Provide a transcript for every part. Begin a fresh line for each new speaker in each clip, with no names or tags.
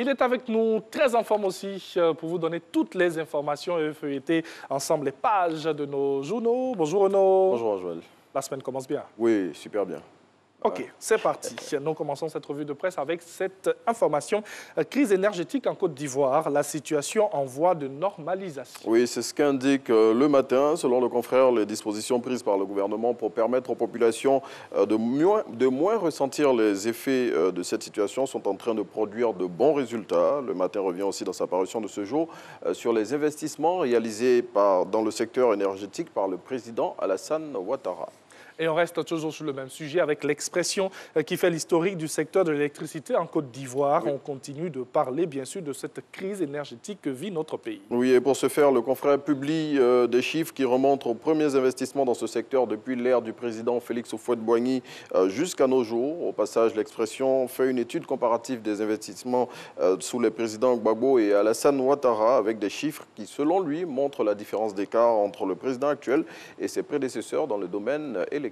Il est avec nous, très en forme aussi, pour vous donner toutes les informations et feuilleter ensemble les pages de nos journaux. Bonjour Renaud.
Bonjour Joël.
La semaine commence bien.
Oui, super bien.
Ok, c'est parti. Nous commençons cette revue de presse avec cette information. Crise énergétique en Côte d'Ivoire, la situation en voie de normalisation.
Oui, c'est ce qu'indique le matin, selon le confrère, les dispositions prises par le gouvernement pour permettre aux populations de moins ressentir les effets de cette situation sont en train de produire de bons résultats. Le matin revient aussi dans sa parution de ce jour sur les investissements réalisés dans le secteur énergétique par le président Alassane Ouattara.
Et on reste toujours sur le même sujet avec l'expression qui fait l'historique du secteur de l'électricité en Côte d'Ivoire. Oui. On continue de parler, bien sûr, de cette crise énergétique que vit notre pays.
Oui, et pour ce faire, le confrère publie des chiffres qui remontent aux premiers investissements dans ce secteur depuis l'ère du président Félix Houphouët-Boigny jusqu'à nos jours. Au passage, l'expression fait une étude comparative des investissements sous les présidents Gbagbo et Alassane Ouattara avec des chiffres qui, selon lui, montrent la différence d'écart entre le président actuel et ses prédécesseurs dans le domaine électrique.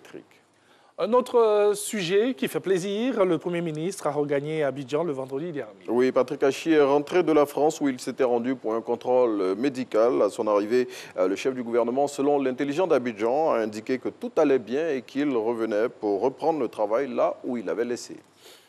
Un autre sujet qui fait plaisir, le Premier ministre a regagné Abidjan le vendredi dernier.
Oui, Patrick Achi est rentré de la France où il s'était rendu pour un contrôle médical. À son arrivée, le chef du gouvernement, selon l'intelligent d'Abidjan, a indiqué que tout allait bien et qu'il revenait pour reprendre le travail là où il avait laissé.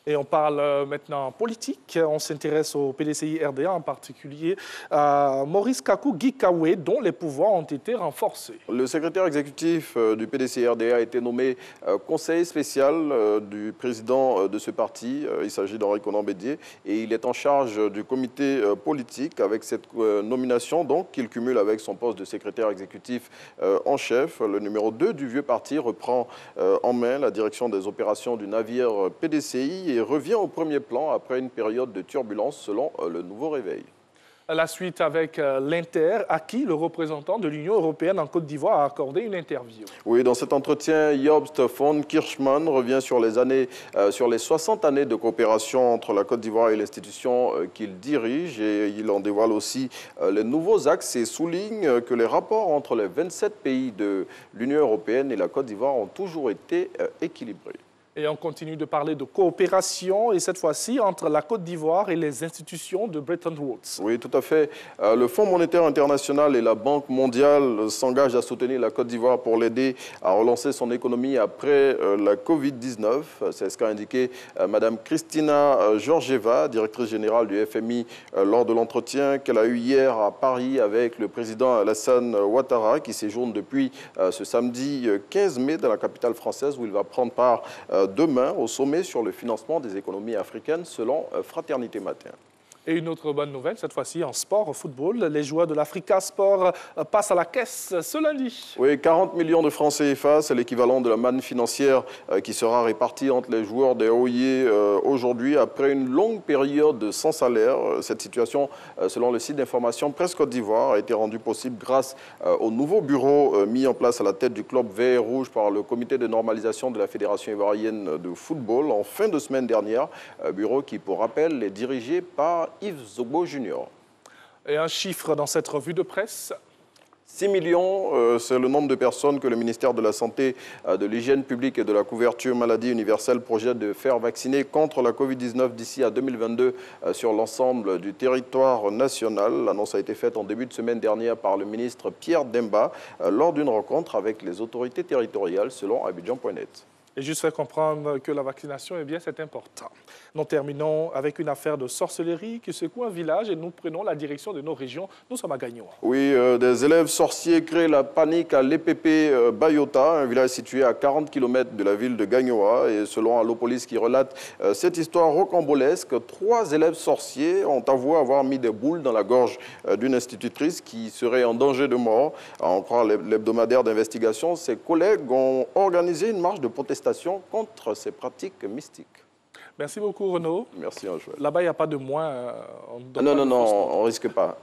Et on parle maintenant politique. On s'intéresse au PDCI RDA, en particulier à Maurice Kakou Gikawe, dont les pouvoirs ont été renforcés.
Le secrétaire exécutif du PDCI RDA a été nommé conseiller spécial du président de ce parti. Il s'agit d'Henri Konan Bédié et il est en charge du comité politique. Avec cette nomination, donc, qu'il cumule avec son poste de secrétaire exécutif en chef. Le numéro 2 du vieux parti reprend en main la direction des opérations du navire PDCI et revient au premier plan après une période de turbulence selon le nouveau réveil.
La suite avec l'Inter, à qui le représentant de l'Union européenne en Côte d'Ivoire a accordé une interview.
Oui, dans cet entretien, Jobst von Kirchmann revient sur les 60 années de coopération entre la Côte d'Ivoire et l'institution qu'il dirige. Et il en dévoile aussi les nouveaux axes et souligne que les rapports entre les 27 pays de l'Union européenne et la Côte d'Ivoire ont toujours été équilibrés.
Et on continue de parler de coopération, et cette fois-ci entre la Côte d'Ivoire et les institutions de Bretton Woods.
Oui, tout à fait. Le Fonds monétaire international et la Banque mondiale s'engagent à soutenir la Côte d'Ivoire pour l'aider à relancer son économie après la Covid-19. C'est ce qu'a indiqué Mme Christina Georgieva, directrice générale du FMI, lors de l'entretien qu'elle a eu hier à Paris avec le président Alassane Ouattara, qui séjourne depuis ce samedi 15 mai dans la capitale française, où il va prendre part demain au sommet sur le financement des économies africaines selon Fraternité Matin.
Et une autre bonne nouvelle, cette fois-ci en sport, au football. Les joueurs de l'Africa Sport passent à la caisse ce lundi.
Oui, 40 millions de francs CFA, c'est l'équivalent de la manne financière qui sera répartie entre les joueurs des OIE aujourd'hui après une longue période sans salaire. Cette situation, selon le site d'information Presse Côte d'Ivoire, a été rendue possible grâce au nouveau bureau mis en place à la tête du club vert et rouge par le comité de normalisation de la Fédération ivoirienne de football en fin de semaine dernière. Bureau qui, pour rappel, est dirigé par Yves Zobo Junior.
Et un chiffre dans cette revue de presse.
6 millions, c'est le nombre de personnes que le ministère de la Santé, de l'Hygiène publique et de la couverture maladie universelle projette de faire vacciner contre la Covid-19 d'ici à 2022 sur l'ensemble du territoire national. L'annonce a été faite en début de semaine dernière par le ministre Pierre Demba lors d'une rencontre avec les autorités territoriales selon Abidjan.net.
Et juste faire comprendre que la vaccination, eh bien, c'est important. Nous terminons avec une affaire de sorcellerie qui secoue un village et nous prenons la direction de nos régions. Nous sommes à Gagnoa.
Oui, des élèves sorciers créent la panique à l'EPP Bayota, un village situé à 40 km de la ville de Gagnoa. Et selon Allopolis qui relate cette histoire rocambolesque, 3 élèves sorciers ont avoué avoir mis des boules dans la gorge d'une institutrice qui serait en danger de mort. À en croire l'hebdomadaire d'investigation, ses collègues ont organisé une marche de protestation contre ces pratiques mystiques.
Merci beaucoup, Renaud.
Merci, Joël.
Là-bas, il n'y a pas de moins.
Non, on ne risque pas.